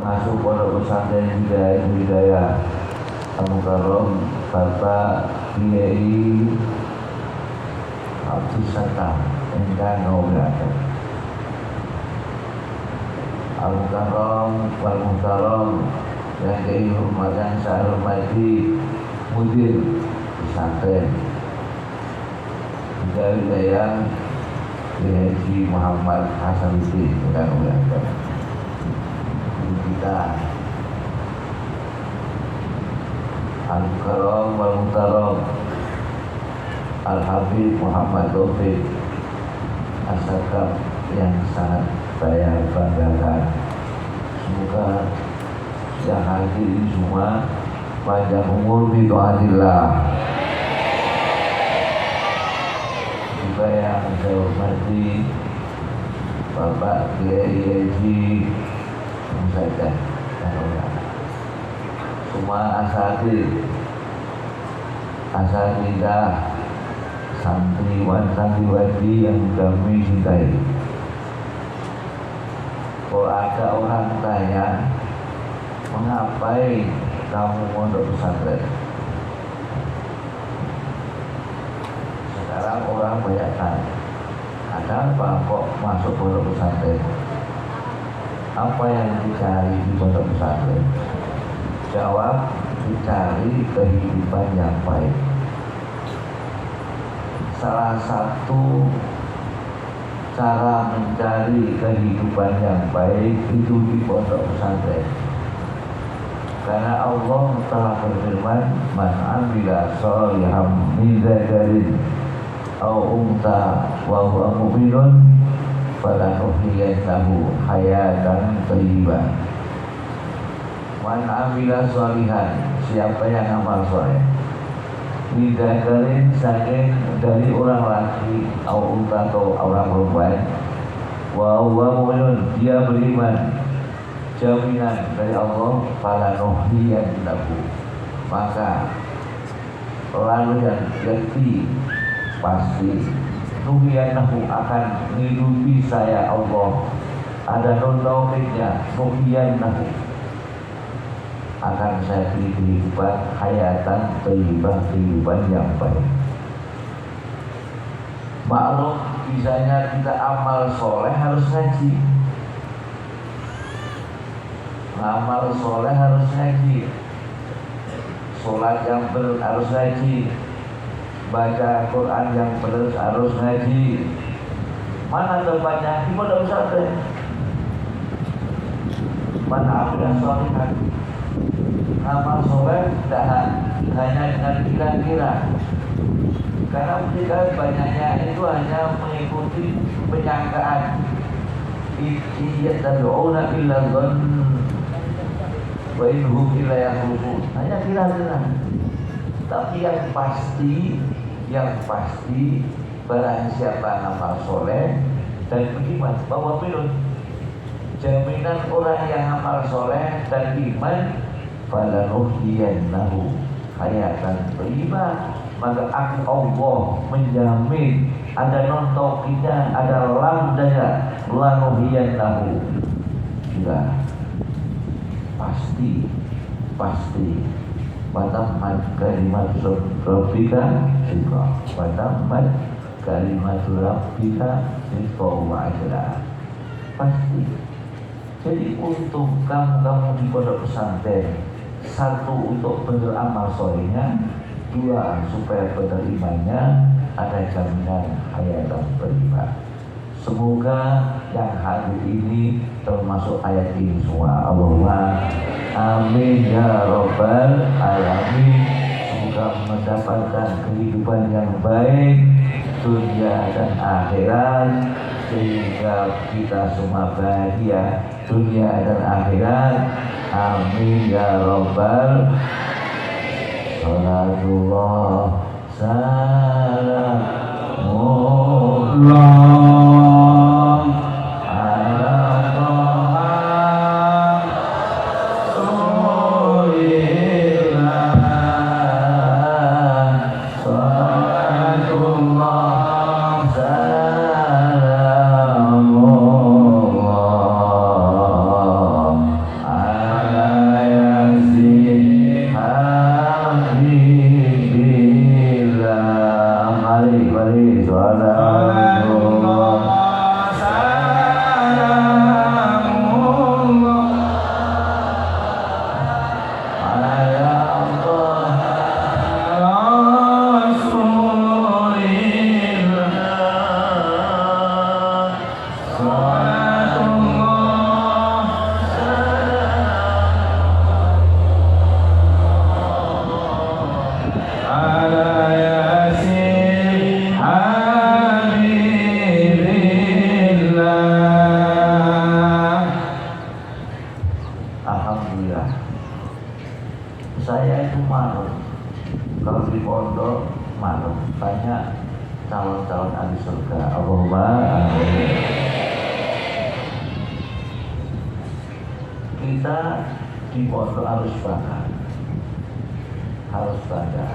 pengasuh pondok pesantren Hidayah Al-Mukarram Bapak Kiai Abdul Satam ingkang ngawuraken Al-Mukarram wal Muhtaram yang dihormati saya hormati Mudir pesantren Hidayah Haji Muhammad Hasanuddin ingkang ngawuraken kita Al-Mukarram wal Muhtaram Al-Habib Muhammad Taufik As-Sakab yang sangat saya banggakan. Semoga yang hadir ini semua panjang umur bi taatillah. Juga yang saya hormati Bapak Kiai Haji Musadah semua asatidah santriwati yang kami cintai. Kalau ada orang tanya, mengapa kamu mondok pesantren? Sekarang orang banyak tanya, ada apa kok masuk pondok pesantren? Apa yang dicari di pondok pesantren? Jawab, dicari kehidupan yang baik. Salah satu cara mencari kehidupan yang baik itu di pondok pesantren. Karena Allah telah berfirman, "Man 'amila shalihan min dzakarin aw unsa wa huwa mu'minun falanuhyiyannahu hayatan thayyibah." Man 'amila shalihan, siapa yang amal soleh Bidakarin saking dari orang laki atau orang perempuan wa huwa mu'minun, dia beriman, jaminan dari Allah, falanuhyiyannahu, maka lalu yang yakti pasti nuhyiyannahu akan menghidupi saya Allah, ada nun tauhidnya, nuhyiyannahu akan saya beri kehidupan hayatan thayyibah, kehidupan yang baik. Maklum, bisanya kita amal soleh harus ngaji. Amal soleh harus ngaji. Sholat yang benar harus ngaji. Baca Quran yang benar harus ngaji. Mana tempatnya? Di pondok pesantren. Mana ambil sholihan? Amal soleh tidak hanya dengan kira-kira, karena mereka banyaknya itu hanya mengikuti penyangkaan. Iya tad'una illa dhann wa inhum illa yakhrusun, hanya kira-kira. Tapi yang pasti barang siapa amal soleh dan beriman, bahwa menurut jaminan orang yang amal soleh dan iman, falanuhyiyannahu hayatan thayyibah, maka Allah menjamin, ada non tauhidnya, ada lamdanya, lanuhyiyannahu, sudah pasti watammat kalimatu rabbika sidqa, watammat kalimatu rabbika sidqa wa adla, pasti. Jadi untuk kamu di pondok pesantren, satu, untuk beramal solehnya, dua, supaya penerimannya ada jaminan hayatan thayyibah. Semoga yang hadir ini termasuk ayat ini semua. Allahumma amin ya rabbal alamin. Semoga mendapatkan kehidupan yang baik dunia dan akhirat, sehingga kita semua bahagia dunia dan akhirat. Amin ya rabbal. Salatullah salamullah ala Taha Rasulillah. Salatullah salamullah ala alhamdulillah saya itu malu kalau di pondok, malu banyak calon-calon ahli surga. Allahumma amin. Kita di pondok harus bangga,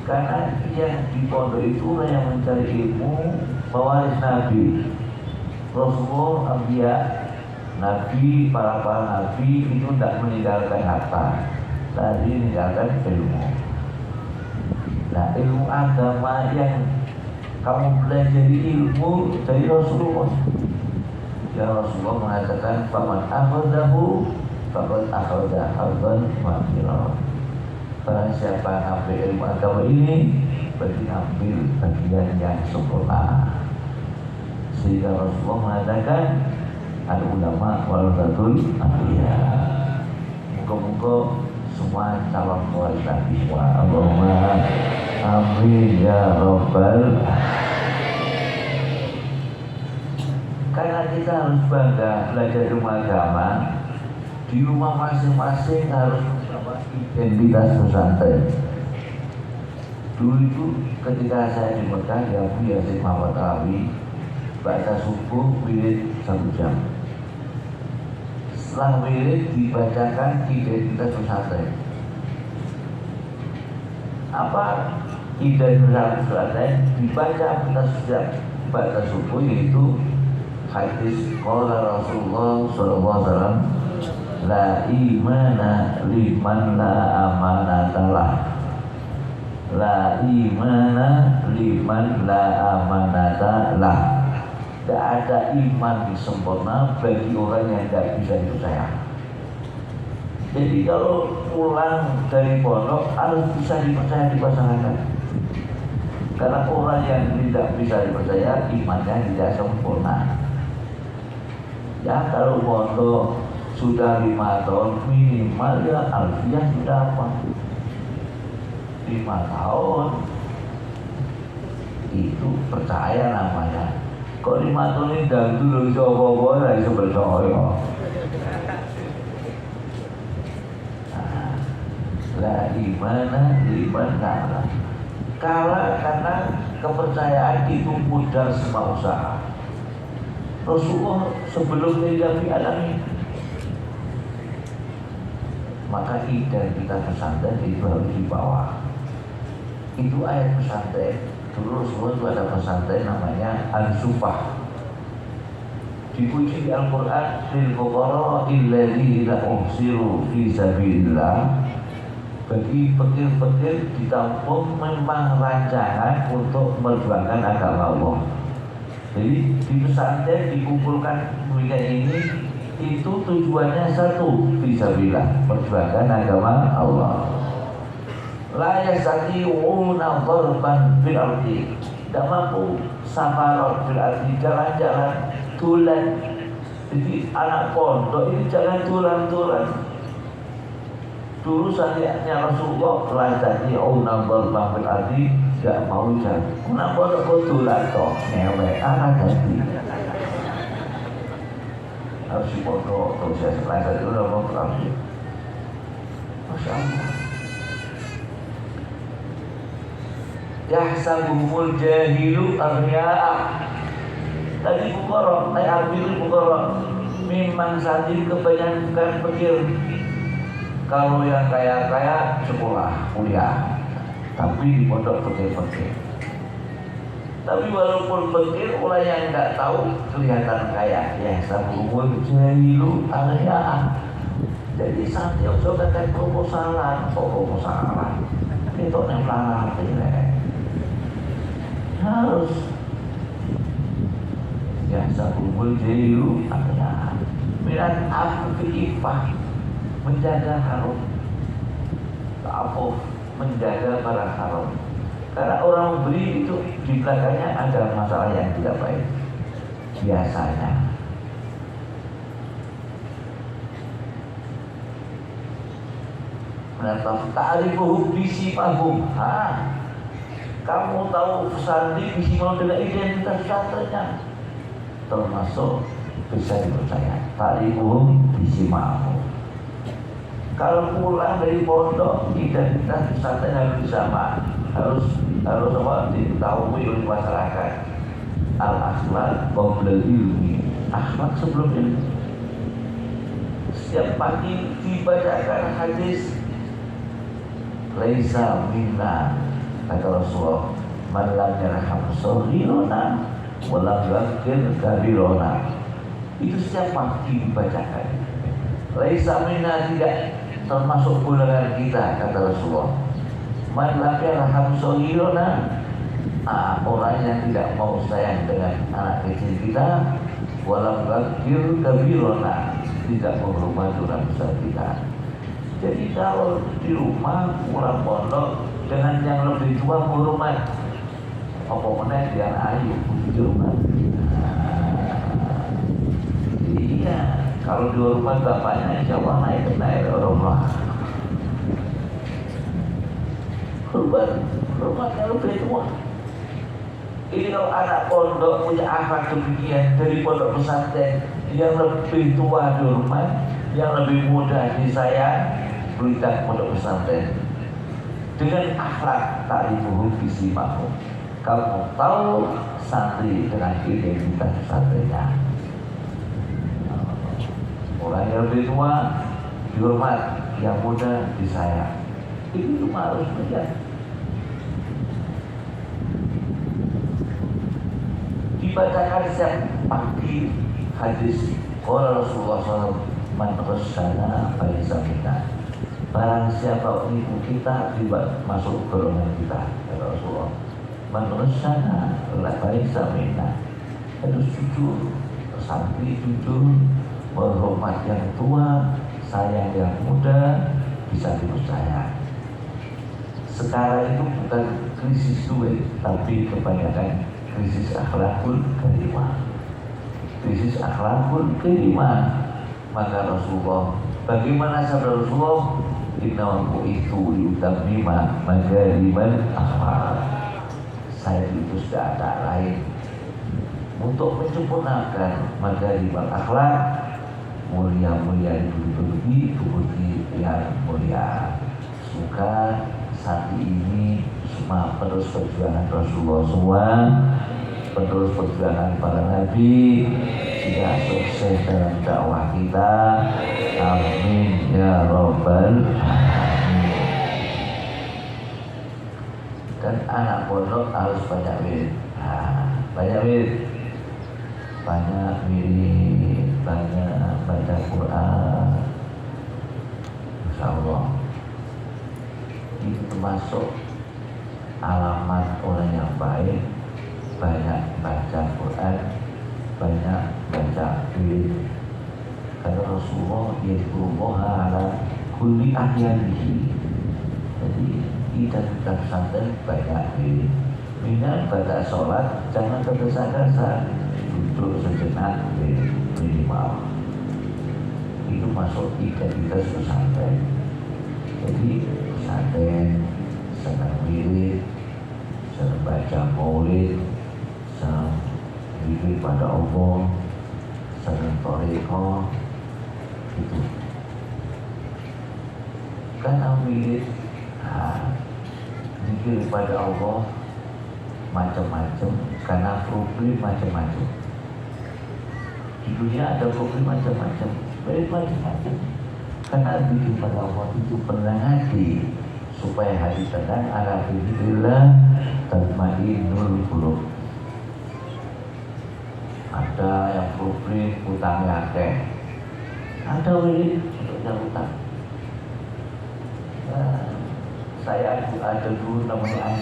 karena yang di pondok itu yang mencari ilmu, pewaris Nabi, Rasulullah, Anbiya, Nabi, para nabi itu tidak meninggalkan harta, tadi meninggalkan ilmu. Nah, ilmu agama yang kamu belajar ilmu dari Rasulullah. Ya Rasulullah mengatakan, "Faman akhadahu faqad akhadha hadzan wafira." Barang siapa ngambil ilmu agama ini, berarti ngambil bagian yang sempurna. Sehingga Rasulullah mengatakan, al-ulama warasatul anbiya. Muka-muka semua calon pewaris Nabi semua. Allahumma amin ya rabbal. Karena kita harus bangga belajar ilmu agama. Di rumah masing-masing harus identitas pesantren. Dulu itu ketika saya di Mekah, ya Buya Syekh Muhammad Alawi, baca subuh wirid 1 jam. Setelah wirid dibacakan identitas pesantren. Apa identitas pesantren? Dibaca kita sejak baca subuh, yaitu hadis qala Rasulullah sallallahu alaihi wasallam, la imana liman la amanatalah. La imana liman la amanatalah. Tidak ada iman sempurna bagi orang yang tidak bisa dipercaya. Jadi kalau pulang dari pondok harus bisa dipercaya di masyarakat. Karena orang yang tidak bisa dipercaya, imannya tidak sempurna. Ya, kalau pondok sudah 5 tahun minimal, ya alfiah sudah apa? 5 tahun itu percaya namanya. Kok 5 tahun ini dan dulu coba-coba dari sebercaya. La imana liman la. Kalah karena kepercayaan itu modal semua usaha. Rasulullah sebelum meninggal di alam ini, maka identitas pesantren itu harus dibawa. Itu ayat pesantren. Dulu semua itu ada pesantren namanya Al-Sufah. Dipuji di Al-Quran, lil fuqara illadzina uhsiru fi sabilillah. Bagi fakir-fakir ditampung memang rancangan untuk memperjuangkan agama Allah. Jadi di pesantren dikumpulkan mereka ini, itu tujuannya satu, fisabilillah, perjuangkan agama Allah. La yastati'una dharban fil ardi, tidak mampu safarat fil ardi, jalan-jalan tulan. Jadi anak pondok ini jangan tulan-tulan. Dulu syariatnya Rasulullah, la yastati'una dharban fil ardi, tidak mau jalan. Anak pondok kok tulan toh, ngewek anak ganti. Harus di pondok, terus saya selesai itu udah mau berarti. Masya Allah. Yahsabuhumul jahilu aghniaa. Tadi fuqara, arbil fuqara. Memang saja kebanyakan fakir. Kalau yang kaya-kaya sekolah, kuliah, tapi di pondok fakir-fakir. Tapi walaupun fakir, orang yang tidak tahu kelihatan kaya. Yahsabuhumul jahilu aghniaa. Jadi santai ojo kata proposalan, itu yang melarang tidak. Harus ya sabul jilu ada minat aku keifah, menjaga haram, ta'afuf, menjaga barang haram. Karena orang memberi itu di belakangnya ada masalah yang tidak baik biasanya. Menatap ta'rifuhum bisimahum. Kamu tahu pesantren bisimahum dengan identitas pesantrennya, termasuk bisa dipercaya. Ta'rifuhum bisimahum. Kalau pulang dari pondok identitas pesantren harus sama, harus apa diketahui oleh masyarakat. Al akhlak qabla ilmi, akhlak sebelum ilmu. Setiap pagi dibacakan hadis laisa minna, kata Rasulullah, man lam yarham saghirana wa lam yaghfir kabirana. Itu setiap pagi dibacakan. Laisa minna, tidak termasuk golongan kita, kata Rasulullah. Man lam yarham saghirana, orang yang tidak mau sayang dengan anak kecil kita, wa lam yaghfir kabirana, tidak menghormati orang besar kita. Jadi kalau di rumah pulang pondok dengan yang lebih tua menghormat, apa meneh yang ayu di rumah. Iya, kalau di rumah bapaknya insya Allah naik rumah. Hormat yang lebih tua. Ini kalau anak pondok punya akhlak demikian dari pondok pesantren, yang lebih tua di rumah, yang lebih muda disayang, berikan pondok pesantren dengan akhlak ta'rifuhu bisimahum. Kamu tahu santri dengan identitas pesantrennya. Orang yang lebih tua dihormat, yang muda disayang. Ini cuma harus melihat. Dibacakan setiap pagi hadis qala Rasulullah SAW, man rasyana faisa minna. Barang siapa ibu kita tidak masuk golongan kita, kata Rasulullah. Man rasyana faisa minna. Harus jujur, santri jujur, menghormat yang tua, sayang yang muda, bisa dipercaya. Sekarang itu bukan krisis duit, tapi kebanyakan krisis akhlakul karimah. Krisis akhlakul karimah. Maka Rasulullah, bagaimana sabda Rasulullah? Innahu itu yutamima magariban akhlak. Saya itu sudah ada lain untuk menyempurnakan magariban akhlak, mulia-mulia budi yang mulia. Suka saat ini semua penerus perjuangan Rasulullah semua, penerus perjuangan para nabi, sehingga sukses dalam dakwah kita. Amin ya robbal alamin. Dan anak pondok harus banyak wirid, banyak wirid, banyak baca Quran. Insya Allah itu termasuk alamat orang yang baik. Banyak baca Quran, banyak baca wirid. Kata Rasulullah, yadhkurullah ala kulli ahyanihi. Jadi identitas pesantren banyak wirid. Minat pada sholat jangan tergesa-gesa, duduk sejenak minimal. Itu masuk identitas pesantren. Jadi pesantren senang wirid, senang baca maulid, senang wirid pada Allah, senang thariqah. Itu karena wirid, zikir pada Allah macam-macam, karena problem macam-macam. Di dunia ada problem macam-macam, macam-macam. Karena zikir pada Allah itu penenang hati, supaya hati tenang. Ala dzikrillah tatmainnul qulub. Ada yang problem utangnya akeh, ada wirid untuk utang. Saya ada dulu namanya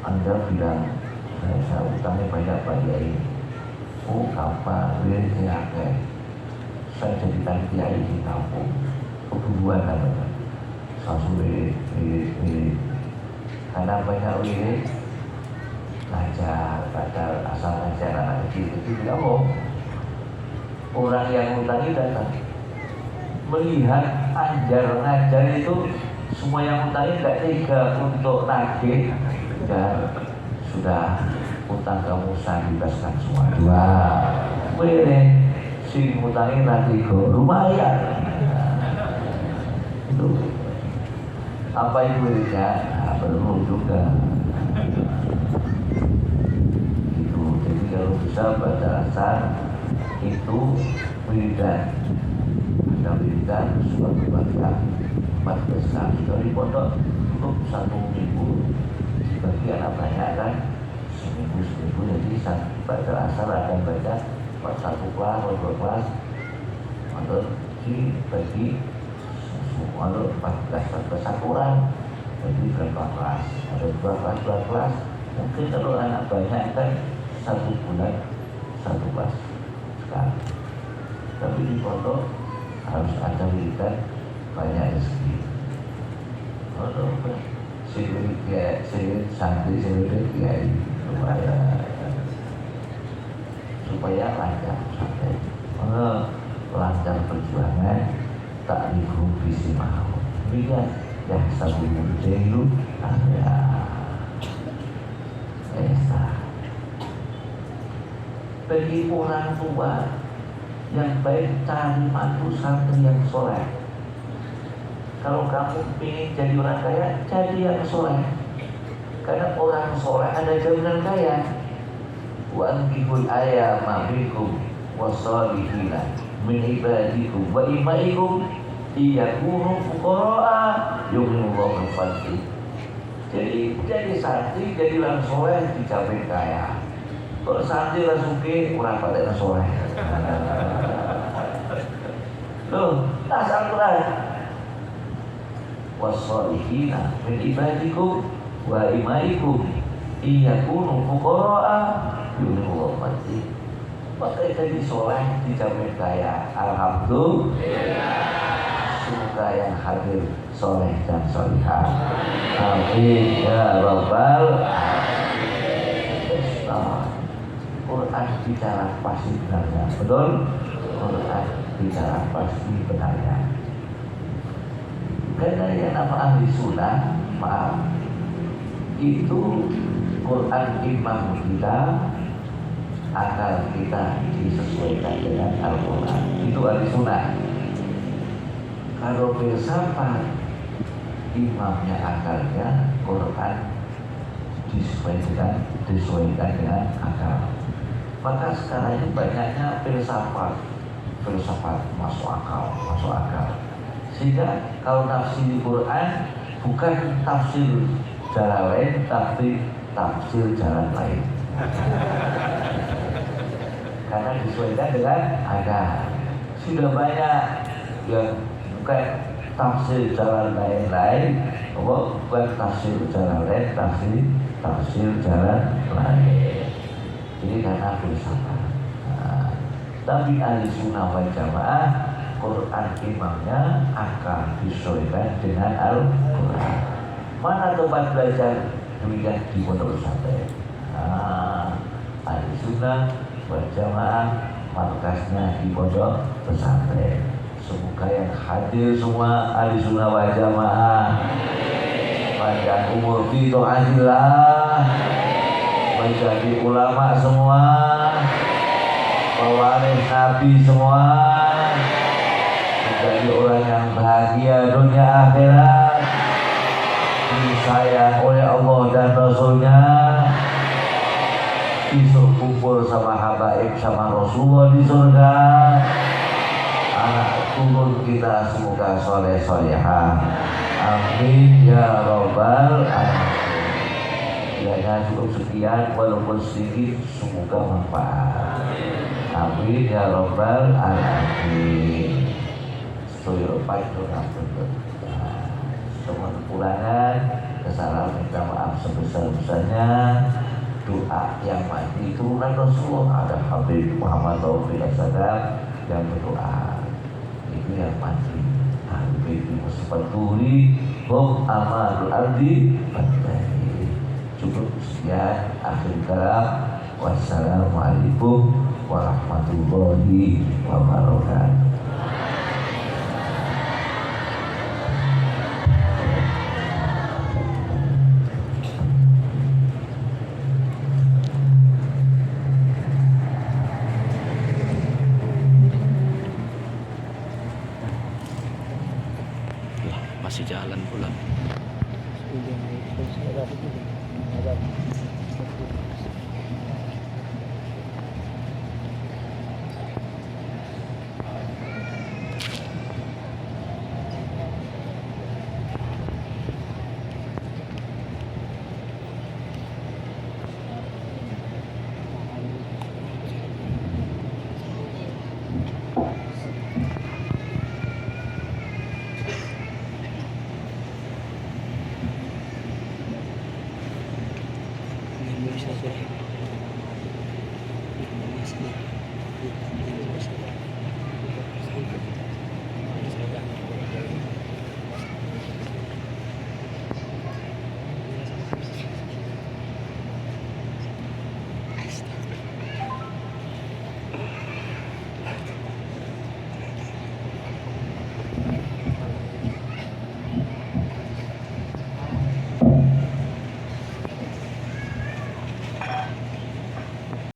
Anda bilang saya utangnya banyak Pak Kiai. Oh kapan wiridnya akeh, saya jadikan kiai di kampung. Keburuan namanya, langsung wirid. Karena banyak wirid, ngajar, asal ngajar anak kecil itu tidak mau. Orang yang utangi datang melihat ngajar itu, semua yang utangi tidak tega untuk nagih, dan sudah utang kamu saya bebaskan semua. Wah, boleh si utangi nanti ke lumayan. Itu apa itu wiridnya? Nah, perlu juga. Itu jadi kalau bisa baca asar itu wiridan. Ada wiridan suatu baca 14 kali dari pondok untuk 1 minggu. Bagi anak banyak kan seminggu jadi baca asar akan baca 1 kelas atau 2 kelas atau dibagi untuk 14 orang jadi berapa kelas ada 2 kelas mungkin kalau anak banyak kan 1 bulan 1 kelas sekali tapi di pondok harus ada wiridan banyak rezeki santri kiai supaya lancar sampai lancar perjuangan tak dihukum visi mau lihat yang satu dulu ada Esa bagi orang tua yang baik cari mantu santri yang soleh. Kalau kamu ingin jadi orang kaya, jadi yang soleh. Karena orang soleh ada jaminan kaya. Wa ankihul ayama minkum wassalihina min ibadikum wa imaikum iyakunu fuqara'a yughnillahu min fadli. Jadi santri, jadi orang soleh dijamin kaya. Kalau santri langsung ke orang pada soleh. Loh, tak sanggulan. Wassalihina min ibadikum wa imaikum iyakunu fuqara'a yughnillahu min fadli. Maka jadi soleh dijamin kaya. Alhamdulillah. Semoga yang hadir soleh dan solihah. Amin ya rabbal alamin. Quran bicara pasti benarnya, betul? Quran bicara pasti benarnya. Karena yang nama ahli sunnah, maaf, itu Quran imam kita, akal kita disesuaikan dengan Al-Quran. Itu ahli sunnah. Kalau filsafat imamnya akalnya, Quran disesuaikan dengan akal. Maka sekarang ini banyaknya filsafat masuk akal. Sehingga kalau tafsir Quran bukan tafsir jalan lain, tapi tafsir jalan lain. Karena disesuaikan dengan akal. Sudah banyak yang bukan tafsir jalan lain, bukan tafsir jalan lain, tafsir jalan lain. Ini karena filsafat. Tapi ahli sunnah wal jamaah, Quran imamnya akal disesuaikan dengan Al-Quran. Mana tempat belajar demikian di pondok pesantren? Ahli sunnah wal jamaah markasnya di pondok pesantren. Semoga yang hadir semua ahli sunnah wal jamaah panjang umur fi taatillah, menjadi ulama semua, pewaris Nabi semua, menjadi orang yang bahagia dunia akhirat, disayang oleh Allah dan Rasulnya, besok kumpul sama habaib sama Rasulullah di surga. Anak turun kita semoga soleh solehah. Amin ya rabbal alamin. Kiranya cukup sekian walaupun sedikit, semoga manfaat. Amin ya rabbal alamin. Setuju semua kekurangan, kesalahan minta maaf sebesar-besarnya. Doa yang mati turunan Rasulullah, ada Habib Muhammad Taufik As-Sadaq yang berdoa. Itu yang mati. Habib Mustafa Turi, hum amalul ardi fatani. Cukup sekian, akhir kalam. Wassalamualaikum warahmatullahi wabarakatuh. masih jalan pula.